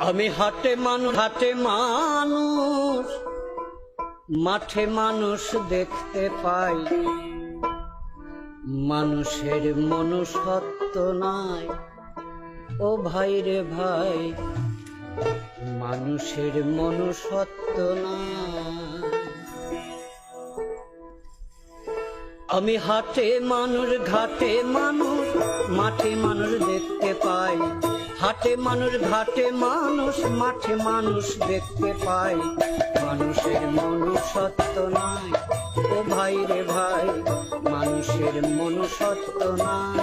আমি হাটে মানুষ মাঠে মানুষ দেখতে পাই, মানুষের মনুষ্যত্ব নাই। ও ভাই রে ভাই, মানুষের মনুষ্যত্ব নাই। আমি হাটে মানুষ ঘাটে মানুষ মাঠে মানুষ দেখতে পাই, হাটে মানুষ ঘাটে মানুষ মাঠে মানুষ দেখতে পাই, মানুষের মনুষ্যত্ব নাই। ও ভাই রে ভাই, মানুষের মনুষ্যত্ব নাই।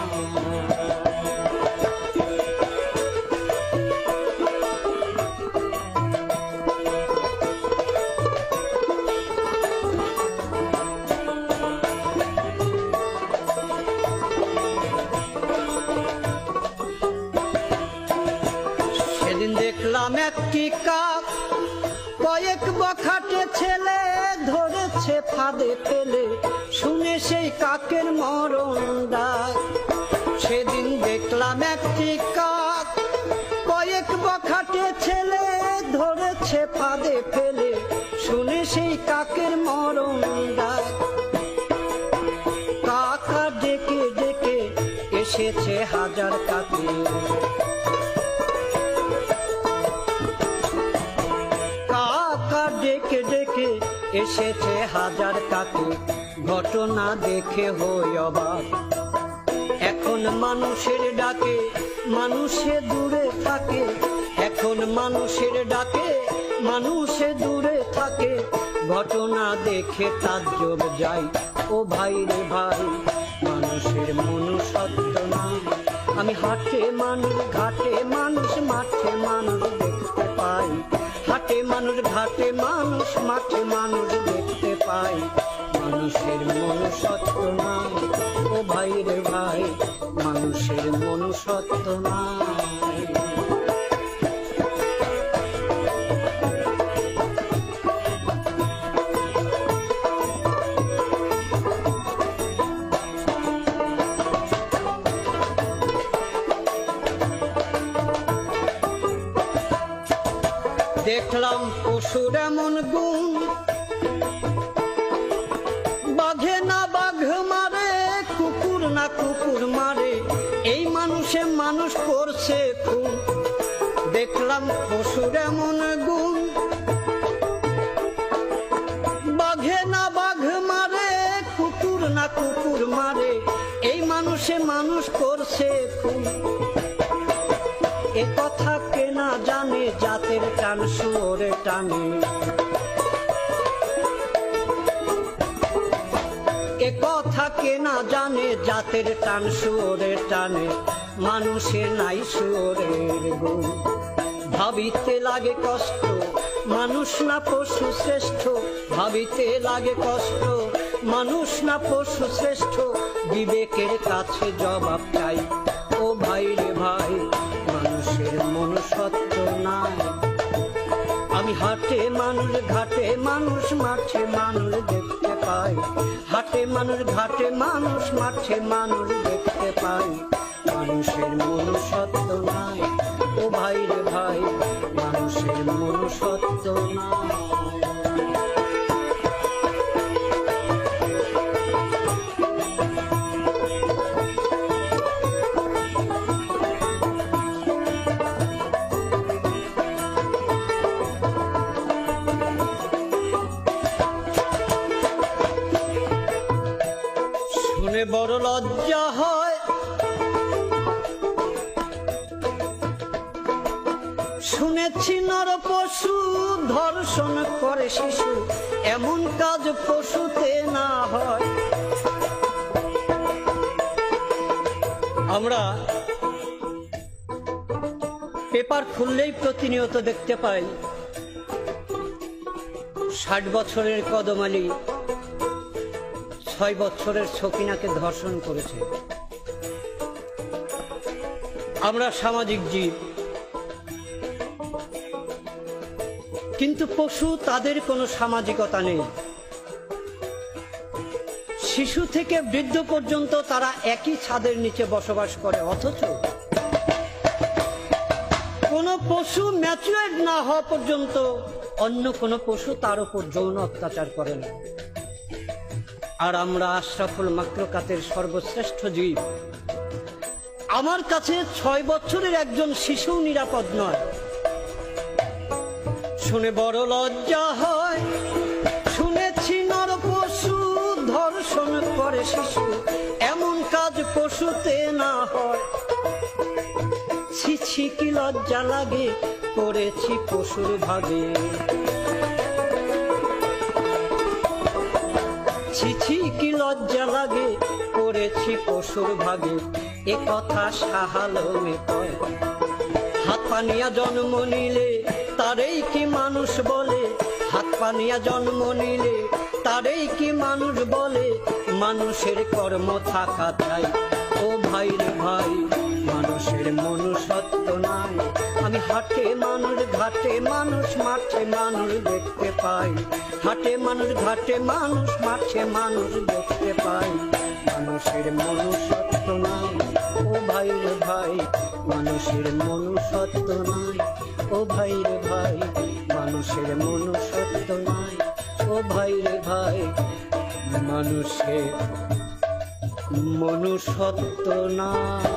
দেখলাম একটি কাক কয়েক বখাটে ছেলে ধরেছে ফাঁদে ফেলে, শুনে সেই কাকের মরণ ডাক। সেদিন দেখলাম একটি কাক কয়েক বখাটে ছেলে ধরেছে ফাঁদে ফেলে, শুনে সেই কাকের মরণ ডাক। কাকা ডেকে ডেকে এসেছে হাজার কাকে, ডেকে ডেকে এসেছে হাজার কাকে, ঘটনা দেখে হই অবাক। এখন মানুষের ডাকে মানুষে দূরে থাকে, এখন মানুষের ডাকে মানুষে দূরে থাকে, ঘটনা দেখে তাজ্জব যাই। ও ভাই রে ভাই, মানুষের মনুষ্যত্ব নাই। আমি হাটে মানুষ ঘাটে মানুষ মাঠে মানুষ দেখতে পাই, হাটে মানুষ ঘাটে মানুষ মাঠে মানুষ দেখতে পাই, মানুষের মনুষ্যত্ব নাই। ও ভাই রে ভাই, মানুষের মনুষ্যত্ব নাই। দেখলাম পশুর এমন গুণ, বাঘে না বাঘ মারে, কুকুর না কুকুর মারে, এই মানুষে মানুষ করছে খুন। দেখলাম পশুর এমন গুণ, বাঘে না বাঘ মারে, কুকুর না কুকুর মারে, এই মানুষে মানুষ করছে খুন। এ কথা কে না জানে, জাতের টান শুয়োরে টানে, এ কথা কে না জানে, জাতের টান শুয়োরে টানে, মানুষের নাই শুয়োরের গুণ। ভাবিতে লাগে কষ্ট, মানুষ না পশু শ্রেষ্ঠ, ভাবিতে লাগে কষ্ট, মানুষ না পশু শ্রেষ্ঠ, বিবেকের কাছে জবাব চাই। ও ভাই রে ভাই, মানুষের মনুষ্যত্ব নাই। আমি হাটে মানুষ ঘাটে মানুষ মাঠে মানুষ দেখতে পাই, হাটে মানুষ ঘাটে মানুষ মাঠে মানুষ দেখতে পাই, মানুষের মনুষ্যত্ব নাই। ও ভাই রে ভাই, মানুষের মনুষ্যত্ব নাই। শুনে বড় লজ্জা হয়, শুনেছি নর পশু ধর্ষণ করে শিশু, এমন কাজ পশুতে না হয়। আমরা পেপার খুললেই প্রতিনিয়ত দেখতে পাই 60 বছরের কদমালি 6 বছরের সকিনাকে ধর্ষণ করেছে। আমরা সামাজিক জীব, কিন্তু পশু তাদের কোনো সামাজিকতা নেই। শিশু থেকে বৃদ্ধ পর্যন্ত তারা একই ছাদের নিচে বসবাস করে, অথচ কোনো পশু ম্যাচুয়ার্ড না হওয়া পর্যন্ত অন্য কোনো পশু তার উপর যৌন অত্যাচার করে না। আর আমরা আশরাফুল মাখলুকাতের সর্বশ্রেষ্ঠ জীব। আমার কাছে 6 বছরের একজন শিশু নিরাপদ নয়। শুনে বড় লজ্জা হয়, শুনেছি নর পশু ধর্ষণ করে শিশু, এমন কাজ পশুতে না হয়। ছি ছি কি লজ্জা লাগে, করেছি পশুর ভাগে। ছি ছি কি লজ্জা লাগে, করেছি পশুর ভাগে। এ কথা শাহ আলমে কয়। হাত পানিয়া জন্ম নিলে তারেই কি মানুষ বলে, হাত পানিয়া জন্ম নিলে তারেই কি মানুষ বলে। মানুষের কর্ম থাকা চাই, ও ভাই রে ভাই, মানুষের মনুষ্যত্ব নাই। আমি হাটে মানুষ, ঘাটে মানুষ, মাঠে মানুষ দেখতে পাই। হাটে মানুষ, ঘাটে মানুষ, মাঠে মানুষ দেখতে পাই। মানুষের মনুষ্যত্ব নাই, ও ভাই রে ভাই, মানুষের মনুষ্যত্ব নাই। ও ভাই রে ভাই, মানুষের মনুষ্যত্ব নাই। ও ভাই রে ভাই, মানুষের মনুষ্যত্ব নাই।